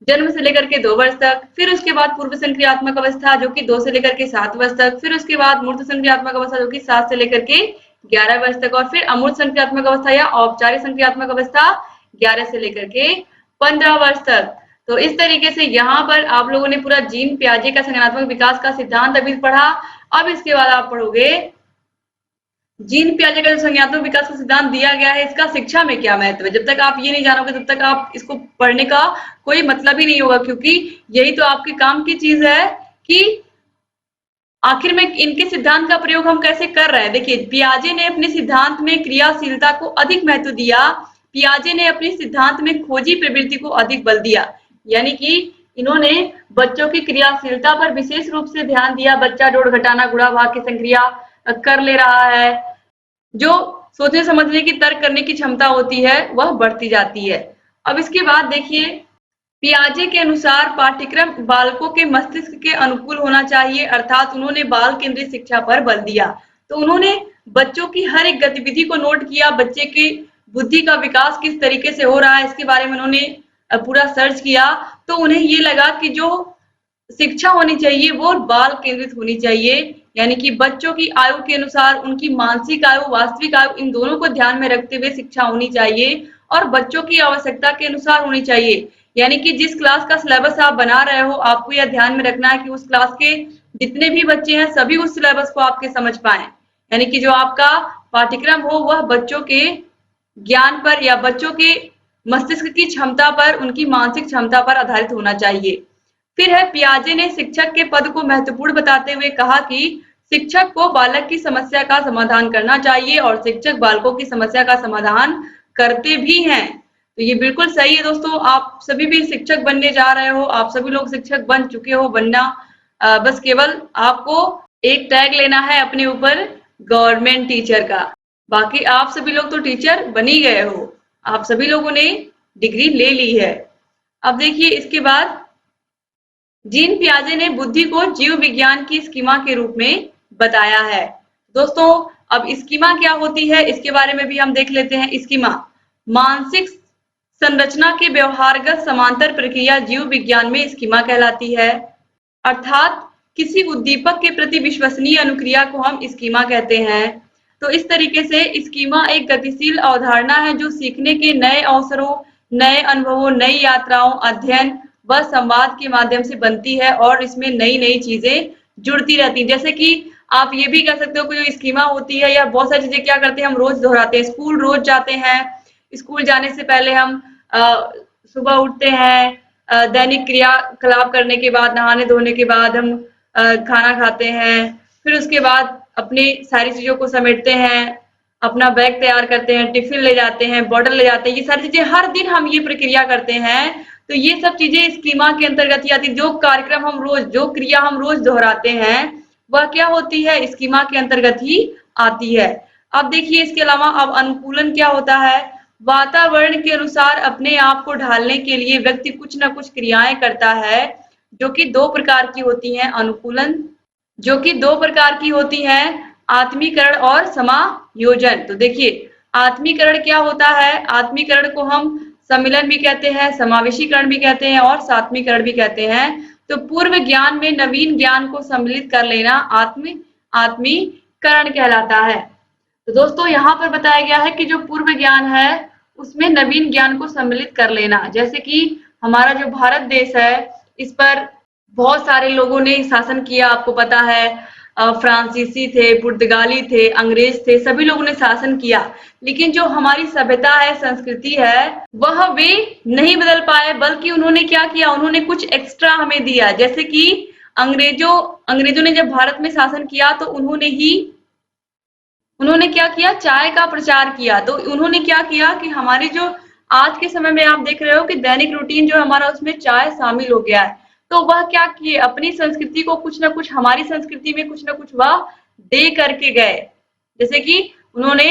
जन्म से लेकर के 2 वर्ष तक। फिर उसके बाद पूर्व संक्रियात्मक अवस्था जो कि 2 से लेकर के 7 वर्ष तक। फिर उसके बाद मूर्त संक्रियात्मक अवस्था जो कि 7 से लेकर के 11 वर्ष तक। और फिर अमूर्त संक्रियात्मक अवस्था या औपचारिक संक्रियात्मक अवस्था 11 से लेकर के 15 वर्ष तक। तो इस तरीके से यहाँ पर आप लोगों ने पूरा जीन पियाजे का संज्ञानात्मक विकास का सिद्धांत अभी पढ़ा। अब इसके बाद आप पढ़ोगे जीन पियाजे का जो संज्ञानात्मक विकास का सिद्धांत दिया गया है इसका शिक्षा में क्या महत्व है। जब तक आप ये नहीं जानोगे तब तक आप इसको पढ़ने का कोई मतलब ही नहीं होगा, क्योंकि यही तो आपके काम की चीज है कि आखिर में इनके सिद्धांत का प्रयोग हम कैसे कर रहे हैं। देखिए पियाजे ने अपने सिद्धांत में क्रियाशीलता को अधिक महत्व दिया, पियाजे ने अपने सिद्धांत में खोजी प्रवृत्ति को अधिक बल दिया, यानी कि इन्होंने बच्चों की क्रियाशीलता पर विशेष रूप से ध्यान दिया। बच्चा जोड़ घटाना गुणा भाग की संक्रिया कर ले रहा है, जो सोचने समझने की तर्क करने की क्षमता होती है वह बढ़ती जाती है। अब इसके बाद देखिए पियाजे के अनुसार पाठ्यक्रम बालकों के मस्तिष्क के अनुकूल होना चाहिए, अर्थात उन्होंने बाल केंद्रित शिक्षा पर बल दिया। तो उन्होंने बच्चों की हर एक गतिविधि को नोट किया, बच्चे की बुद्धि का विकास किस तरीके से हो रहा है इसके बारे में उन्होंने पूरा सर्च किया। तो उन्हें ये लगा कि जो शिक्षा होनी चाहिए वो बाल केंद्रित होनी चाहिए, यानी कि बच्चों की आयु के अनुसार उनकी मानसिक आयु, वास्तविक आयु, इन दोनों को ध्यान में रखते हुए शिक्षा होनी चाहिए और बच्चों की आवश्यकता के अनुसार होनी चाहिए। यानी कि जिस क्लास का सिलेबस आप बना रहे हो आपको यह ध्यान में रखना है कि उस क्लास के जितने भी बच्चे हैं सभी उस सिलेबस को आपके समझ पाए, यानी कि जो आपका पाठ्यक्रम हो वह बच्चों के ज्ञान पर या बच्चों के मस्तिष्क की क्षमता पर, उनकी मानसिक क्षमता पर आधारित होना चाहिए। फिर है पियाजे ने शिक्षक के पद को महत्वपूर्ण बताते हुए कहा कि शिक्षक को बालक की समस्या का समाधान करना चाहिए और शिक्षक बालकों की समस्या का समाधान करते भी हैं। तो ये बिल्कुल सही है दोस्तों। आप सभी भी शिक्षक बनने जा रहे हो, आप सभी लोग शिक्षक बन चुके हो, बनना बस केवल आपको एक टैग लेना है अपने ऊपर, गवर्नमेंट टीचर का। बाकी आप सभी लोग तो टीचर बन ही गए हो, आप सभी लोगों ने डिग्री ले ली है। अब देखिए इसके बाद जीन पियाजे ने बुद्धि को जीव विज्ञान की स्कीमा के रूप में बताया है। दोस्तों अब स्कीमा क्या होती है इसके बारे में भी हम देख लेते हैं। स्कीमा मानसिक संरचना के व्यवहारगत समांतर प्रक्रिया जीव विज्ञान में स्कीमा कहलाती है। अर्थात किसी उद्दीपक के प्रति विश्वसनीय अनुक्रिया को हम स्कीमा कहते हैं। तो इस तरीके से स्कीमा एक गतिशील अवधारणा है जो सीखने के नए अवसरों, नए अनुभवों, नई यात्राओं, अध्ययन व संवाद के माध्यम से बनती है और इसमें नई नई चीजें जुड़ती रहती हैं। जैसे कि आप ये भी कह सकते हो कि जो स्कीमा होती है या बहुत सारी चीजें क्या करते हैं हम रोज दोहराते हैं। स्कूल रोज जाते हैं, स्कूल जाने से पहले हम सुबह उठते हैं, दैनिक क्रियाकलाप करने के बाद, नहाने धोने के बाद हम खाना खाते हैं, फिर उसके बाद अपनी सारी चीजों को समेटते हैं, अपना बैग तैयार करते हैं, टिफिन ले जाते हैं, बॉटल ले जाते हैं। ये सारी चीजें हर दिन हम ये प्रक्रिया करते हैं। तो ये सब चीजें स्कीमा के अंतर्गत ही आती है। जो कार्यक्रम हम रोज, जो क्रिया हम रोज दोहराते हैं वह क्या होती है, स्कीमा के अंतर्गत ही आती है। अब देखिए इसके अलावा अब अनुकूलन क्या होता है। वातावरण के अनुसार अपने आप को ढालने के लिए व्यक्ति कुछ न कुछ क्रियाएं करता है जो कि दो प्रकार की होती हैं। अनुकूलन जो कि दो प्रकार की होती हैं, आत्मीकरण और समायोजन। तो देखिए आत्मीकरण क्या होता है, आत्मीकरण को हम सम्मिलन भी कहते हैं, समावेशीकरण भी कहते हैं और सात्मीकरण भी कहते हैं। तो पूर्व ज्ञान में नवीन ज्ञान को सम्मिलित कर लेना आत्मीकरण कहलाता है। तो दोस्तों यहाँ पर बताया गया है कि जो पूर्व ज्ञान है उसमें नवीन ज्ञान को सम्मिलित कर लेना। जैसे कि हमारा जो भारत देश है इस पर बहुत सारे लोगों ने शासन किया, आपको पता है फ्रांसीसी थे, पुर्तगाली थे, अंग्रेज थे, सभी लोगों ने शासन किया। लेकिन जो हमारी सभ्यता है, संस्कृति है, वह वे नहीं बदल पाए, बल्कि उन्होंने क्या किया, उन्होंने कुछ एक्स्ट्रा हमें दिया। जैसे कि अंग्रेजों ने जब भारत में शासन किया तो उन्होंने क्या किया, चाय का प्रचार किया। तो उन्होंने क्या किया कि हमारी जो आज के समय में आप देख रहे हो कि दैनिक रूटीन जो हमारा उसमें चाय शामिल हो गया है। तो वह क्या किए, अपनी संस्कृति को कुछ ना कुछ, हमारी संस्कृति में कुछ ना कुछ वह दे करके गए। जैसे कि उन्होंने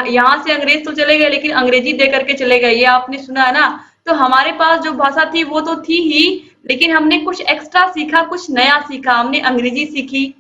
यहाँ से अंग्रेज तो चले गए लेकिन अंग्रेजी दे करके चले गए, ये आपने सुना है ना। तो हमारे पास जो भाषा थी वो तो थी ही, लेकिन हमने कुछ एक्स्ट्रा सीखा, कुछ नया सीखा, हमने अंग्रेजी सीखी।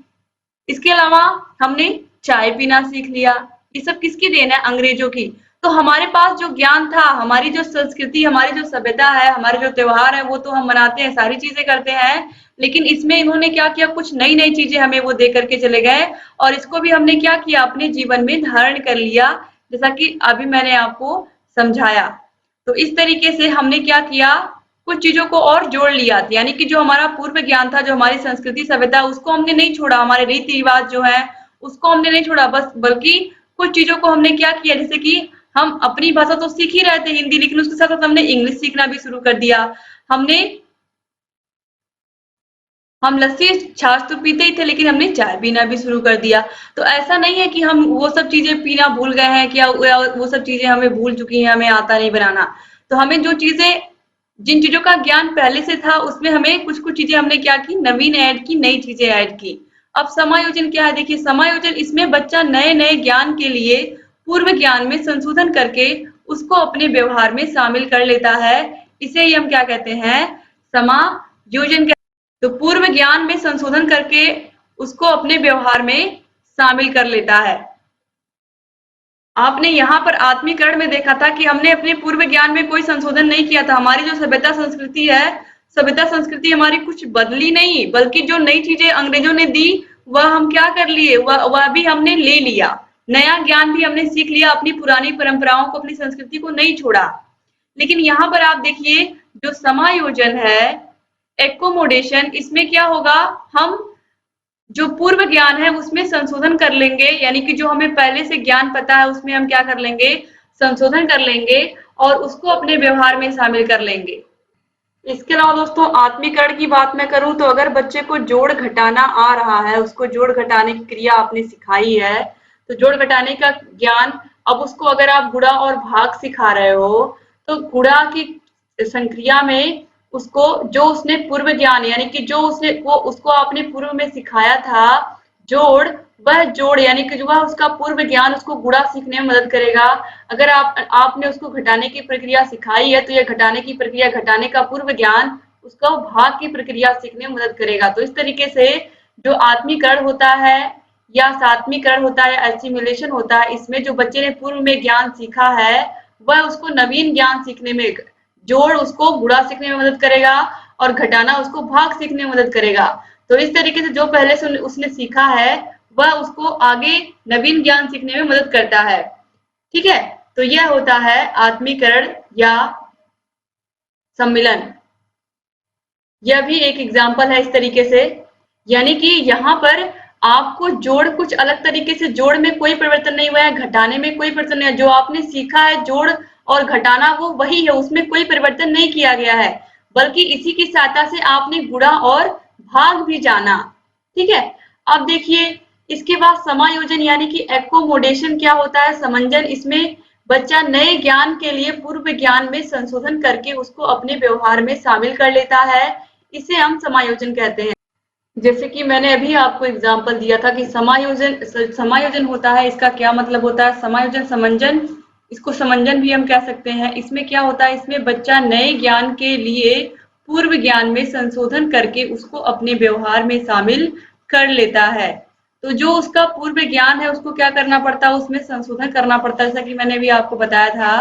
इसके अलावा हमने चाय पीना सीख लिया। ये सब किसकी देन है, अंग्रेजों की। तो हमारे पास जो ज्ञान था, हमारी जो संस्कृति, हमारी जो सभ्यता है, हमारे जो त्योहार है वो तो हम मनाते हैं, सारी चीजें करते हैं, लेकिन इसमें इन्होंने क्या किया, कुछ नई नई चीजें हमें वो दे करके चले गए और इसको भी हमने क्या किया, अपने जीवन में धारण कर लिया, जैसा कि अभी मैंने आपको समझाया। तो इस तरीके से हमने क्या किया, कुछ चीजों को और जोड़ लिया, यानी कि जो हमारा पूर्व ज्ञान था, जो हमारी संस्कृति सभ्यता, उसको हमने नहीं छोड़ा, हमारे रीति रिवाज जो है उसको हमने नहीं छोड़ा, बस बल्कि कुछ चीजों को हमने क्या किया, जैसे कि हम अपनी भाषा तो सीख ही रहे थे हिंदी, लेकिन उसके साथ साथ हमने इंग्लिश सीखना भी शुरू कर दिया। हम लस्सी छाछ तो पीते ही थे लेकिन हमने चाय पीना भी शुरू कर दिया। तो ऐसा नहीं है कि हम वो सब चीजें पीना भूल गए हैं, क्या वो सब चीजें हमें भूल चुकी हैं, हमें आता नहीं बनाना। तो हमें जो चीजें, जिन चीजों का ज्ञान पहले से था उसमें हमें कुछ कुछ चीजें हमने क्या की, नवीन ऐड की, नई चीजें ऐड की। अब समायोजन क्या है, देखिए समायोजन, इसमें बच्चा नए नए ज्ञान के लिए पूर्व ज्ञान में संशोधन करके उसको अपने व्यवहार में शामिल कर लेता है। इसे ही हम क्या कहते हैं, समायोजन। तो पूर्व ज्ञान में संशोधन करके उसको अपने व्यवहार में शामिल कर लेता है। आपने यहाँ पर आत्मीकरण में देखा था कि हमने अपने पूर्व ज्ञान में कोई संशोधन नहीं किया था। हमारी जो सभ्यता संस्कृति है, सभ्यता संस्कृति हमारी कुछ बदली नहीं, बल्कि जो नई चीजें अंग्रेजों ने दी वह हम क्या कर लिए, वह भी हमने ले लिया, नया ज्ञान भी हमने सीख लिया, अपनी पुरानी परंपराओं को, अपनी संस्कृति को नहीं छोड़ा। लेकिन यहाँ पर आप देखिए जो समायोजन है, एकोमोडेशन, इसमें क्या होगा, हम जो पूर्व ज्ञान है उसमें संशोधन कर लेंगे, यानी कि जो हमें पहले से ज्ञान पता है उसमें हम क्या कर लेंगे, संशोधन कर लेंगे और उसको अपने व्यवहार में शामिल कर लेंगे। इसके अलावा दोस्तों आत्मीकरण की बात मैं करूं तो अगर बच्चे को जोड़ घटाना आ रहा है, उसको जोड़ घटाने की क्रिया आपने सिखाई है, तो जोड़ घटाने का ज्ञान, अब उसको अगर आप गुणा और भाग सिखा रहे हो तो गुणा की संक्रिया में उसको जो उसने पूर्व ज्ञान यानी कि जो उसने वो उसको आपने पूर्व में सिखाया था जोड़, वह जोड़ यानी कि जो वह उसका पूर्व ज्ञान उसको गुणा सीखने में मदद करेगा। अगर आपने उसको घटाने की प्रक्रिया सिखाई है तो यह घटाने की प्रक्रिया, घटाने का पूर्व ज्ञान उसको भाग की प्रक्रिया सीखने में मदद करेगा। तो इस तरीके से जो आत्मीकरण होता है या सात्मीकरण होता है, एसिमिलेशन होता है, इसमें जो बच्चे ने पूर्व में ज्ञान सीखा है वह उसको नवीन ज्ञान सीखने में, जोड़ उसको गुणा सीखने में मदद करेगा और घटाना उसको भाग सीखने में मदद करेगा। तो इस तरीके से जो पहले से उसने सीखा है वह उसको आगे नवीन ज्ञान सीखने में मदद करता है। ठीक है, तो यह होता है आत्मीकरण या सम्मिलन। यह भी एक एग्जाम्पल है इस तरीके से, यानी कि यहाँ पर आपको जोड़ कुछ अलग तरीके से, जोड़ में कोई परिवर्तन नहीं हुआ है, घटाने में कोई परिवर्तन नहीं है, जो आपने सीखा है जोड़ और घटाना वो वही है, उसमें कोई परिवर्तन नहीं किया गया है, बल्कि इसी की सहायता से आपने गुणा और भाग भी जाना। ठीक है, अब देखिए इसके बाद समायोजन यानी कि एकोमोडेशन क्या होता है, समंजन। इसमें बच्चा नए ज्ञान के लिए पूर्व ज्ञान में संशोधन करके उसको अपने व्यवहार में शामिल कर लेता है, इसे हम समायोजन कहते हैं। जैसे कि मैंने अभी आपको एग्जांपल दिया था कि समायोजन समायोजन होता है, इसका क्या मतलब होता है, समायोजन समंजन, इसको समंजन भी हम कह सकते हैं। इसमें क्या होता है, इसमें बच्चा नए ज्ञान के लिए पूर्व ज्ञान में संशोधन करके उसको अपने व्यवहार में शामिल कर लेता है। तो जो उसका पूर्व ज्ञान है उसको क्या करना पड़ता है, उसमें संशोधन करना पड़ता है। जैसा कि मैंने भी आपको बताया था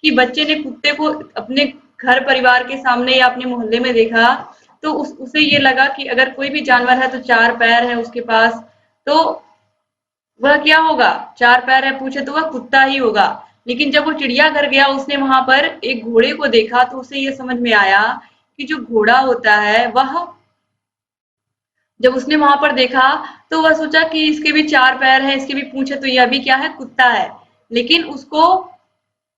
कि बच्चे ने कुत्ते को अपने घर परिवार के सामने या अपने मोहल्ले में देखा तो उसे ये लगा कि अगर कोई भी जानवर है तो चार पैर है उसके पास, तो वह क्या होगा, चार पैर है पूछे तो वह कुत्ता ही होगा। लेकिन जब वो चिड़ियाघर गया उसने वहां पर एक घोड़े को देखा तो उसे ये समझ में आया कि जो घोड़ा होता है वह, जब उसने वहां पर देखा तो वह सोचा कि इसके भी चार पैर हैं, इसके भी पूंछ है, तो यह भी क्या है, कुत्ता है। लेकिन उसको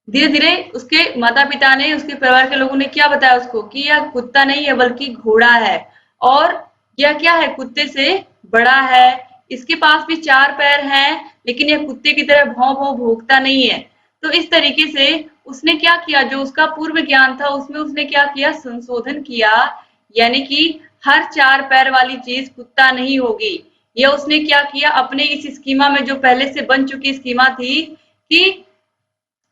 धीरे धीरे उसके माता पिता ने, उसके परिवार के लोगों ने क्या बताया उसको कि यह कुत्ता नहीं है बल्कि घोड़ा है, और यह क्या है, कुत्ते से बड़ा है, इसके पास भी चार पैर हैं लेकिन यह कुत्ते की तरह भौं भौं भौंकता नहीं है। तो इस तरीके से उसने क्या किया, जो उसका पूर्व ज्ञान था उसमें उसने क्या किया, संशोधन किया, यानी कि हर चार पैर वाली चीज कुत्ता नहीं होगी। यह उसने क्या किया, अपने इस स्कीमा में जो पहले से बन चुकी स्कीमा थी कि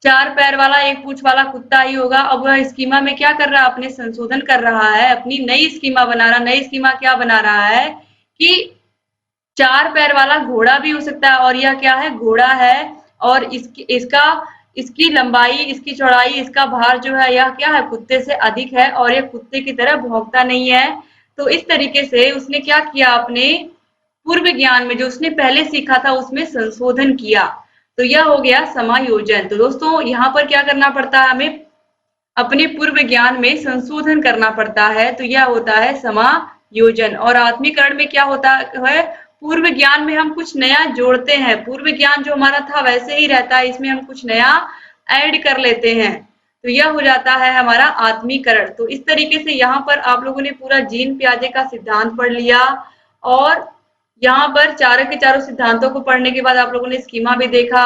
चार पैर वाला एक पूंछ वाला कुत्ता ही होगा, अब वह स्कीमा में क्या कर रहा है, अपने संशोधन कर रहा है, अपनी नई स्कीमा बना रहा। नई स्कीमा क्या बना रहा है कि चार पैर वाला घोड़ा भी हो सकता है, और यह क्या है, घोड़ा है, और इसकी लंबाई, इसकी चौड़ाई, इसका भार जो है यह क्या है, कुत्ते से अधिक है, और यह कुत्ते की तरह भौंकता नहीं है। तो इस तरीके से उसने क्या किया, अपने पूर्व ज्ञान में जो उसने पहले सीखा था उसमें संशोधन किया। तो यह हो गया समायोजन। तो दोस्तों यहाँ पर क्या करना पड़ता है, हमें अपने पूर्व ज्ञान में संशोधन करना पड़ता है, तो यह होता है समायोजन। और आत्मीकरण में क्या होता है, पूर्व ज्ञान में हम कुछ नया जोड़ते हैं, पूर्व ज्ञान जो हमारा था वैसे ही रहता है, इसमें हम कुछ नया ऐड कर लेते हैं, तो यह हो जाता है हमारा आत्मीकरण। तो इस तरीके से यहाँ पर आप लोगों ने पूरा जीन पियाजे का सिद्धांत पढ़ लिया, और यहाँ पर चारों के चारों सिद्धांतों को पढ़ने के बाद आप लोगों ने स्कीमा भी देखा,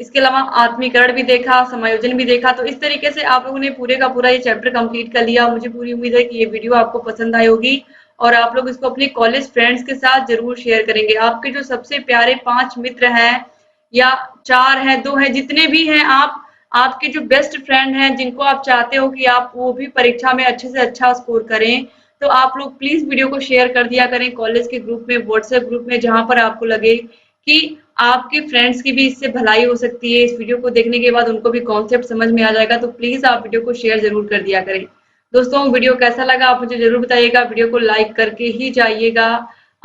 इसके अलावा आत्मीकरण भी देखा, समायोजन भी देखा। तो इस तरीके से आप लोगों ने पूरे का पूरा ये चैप्टर कंप्लीट कर लिया। मुझे पूरी उम्मीद है कि ये वीडियो आपको पसंद आई होगी और आप लोग इसको अपने कॉलेज फ्रेंड्स के साथ जरूर शेयर करेंगे। आपके जो सबसे प्यारे 5 मित्र हैं या 4 हैं, 2 हैं, जितने भी हैं, आपके जो बेस्ट फ्रेंड हैं जिनको आप चाहते हो कि आप वो भी परीक्षा में अच्छे से अच्छा स्कोर करें, तो आप लोग प्लीज वीडियो को शेयर कर दिया करें कॉलेज के ग्रुप में, व्हाट्सएप ग्रुप में, जहां पर आपको लगे कि आपके फ्रेंड्स की भी इससे भलाई हो सकती है। इस वीडियो को देखने के बाद उनको भी कॉन्सेप्ट समझ में आ जाएगा, तो प्लीज आप वीडियो को शेयर जरूर कर दिया करें। दोस्तों वीडियो कैसा लगा आप मुझे जरूर बताइएगा, वीडियो को लाइक करके ही जाइएगा।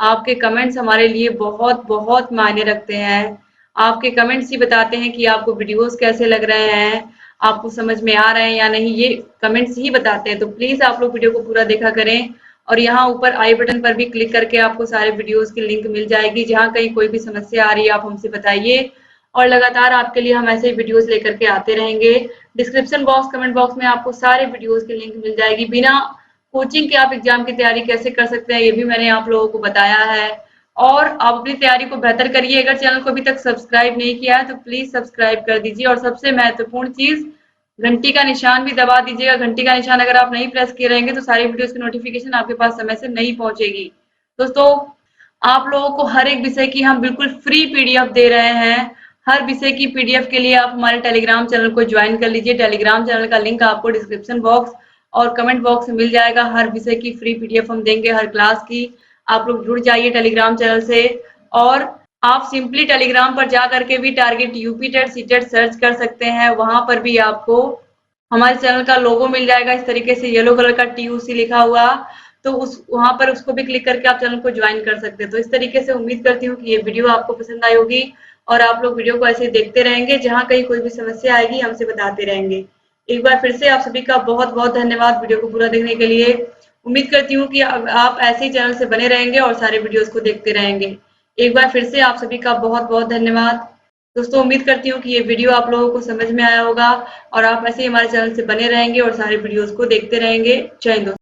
आपके कमेंट्स हमारे लिए बहुत बहुत मायने रखते हैं। आपके कमेंट्स ही बताते हैं कि आपको वीडियोस कैसे लग रहे हैं, आपको समझ में आ रहे हैं या नहीं, ये कमेंट्स ही बताते हैं। तो प्लीज आप लोग वीडियो को पूरा देखा करें, और यहाँ ऊपर आई बटन पर भी क्लिक करके आपको सारे वीडियोस की लिंक मिल जाएगी। जहाँ कहीं कोई भी समस्या आ रही है आप हमसे बताइए, और लगातार आपके लिए हम ऐसे ही वीडियोस लेकर के आते रहेंगे। डिस्क्रिप्शन बॉक्स, कमेंट बॉक्स में आपको सारे वीडियोस की लिंक मिल जाएगी। बिना कोचिंग के आप एग्जाम की तैयारी कैसे कर सकते हैं ये भी मैंने आप लोगों को बताया है। और आप अपनी तैयारी को बेहतर करिए। अगर चैनल को अभी तक सब्सक्राइब नहीं किया है तो प्लीज सब्सक्राइब कर दीजिए, और सबसे महत्वपूर्ण चीज, घंटी का निशान भी दबा दीजिएगा। घंटी का निशान अगर आप नहीं प्रेस किए रहेंगे तो सारी वीडियोस की नोटिफिकेशन आपके पास समय से नहीं पहुंचेगी। दोस्तों, आप लोगों को हर एक विषय की हम बिल्कुल फ्री पीडीएफ दे रहे हैं। हर विषय की पीडीएफ के लिए आप हमारे टेलीग्राम चैनल को ज्वाइन कर लीजिए। टेलीग्राम चैनल का लिंक आपको डिस्क्रिप्शन बॉक्स और कमेंट बॉक्स में मिल जाएगा। हर विषय की फ्री पीडीएफ हम देंगे, हर क्लास की। आप लोग जुड़ जाइए टेलीग्राम चैनल से। और आप सिंपली टेलीग्राम पर जा करके भी target UP TET CTET search कर सकते हैं। वहां पर भी आपको हमारे चैनल का लोगो मिल जाएगा, इस तरीके से येलो कलर का TUC लिखा हुआ। तो उस वहां पर उसको भी क्लिक करके आप चैनल को ज्वाइन कर सकते हैं। तो इस तरीके से उम्मीद करती हूँ कि ये वीडियो आपको पसंद आई होगी, और आप लोग वीडियो को ऐसे ही देखते रहेंगे। जहां कहीं कोई भी समस्या आएगी हमसे बताते रहेंगे। एक बार फिर से आप सभी का बहुत बहुत धन्यवाद वीडियो को पूरा देखने के लिए। उम्मीद करती हूँ कि आप ऐसे ही चैनल से बने रहेंगे और सारे वीडियोस को देखते रहेंगे। एक बार फिर से आप सभी का बहुत बहुत धन्यवाद। दोस्तों, उम्मीद करती हूँ कि ये वीडियो आप लोगों को समझ में आया होगा, और आप ऐसे ही हमारे चैनल से बने रहेंगे और सारे वीडियोस को देखते रहेंगे। जय हिंद।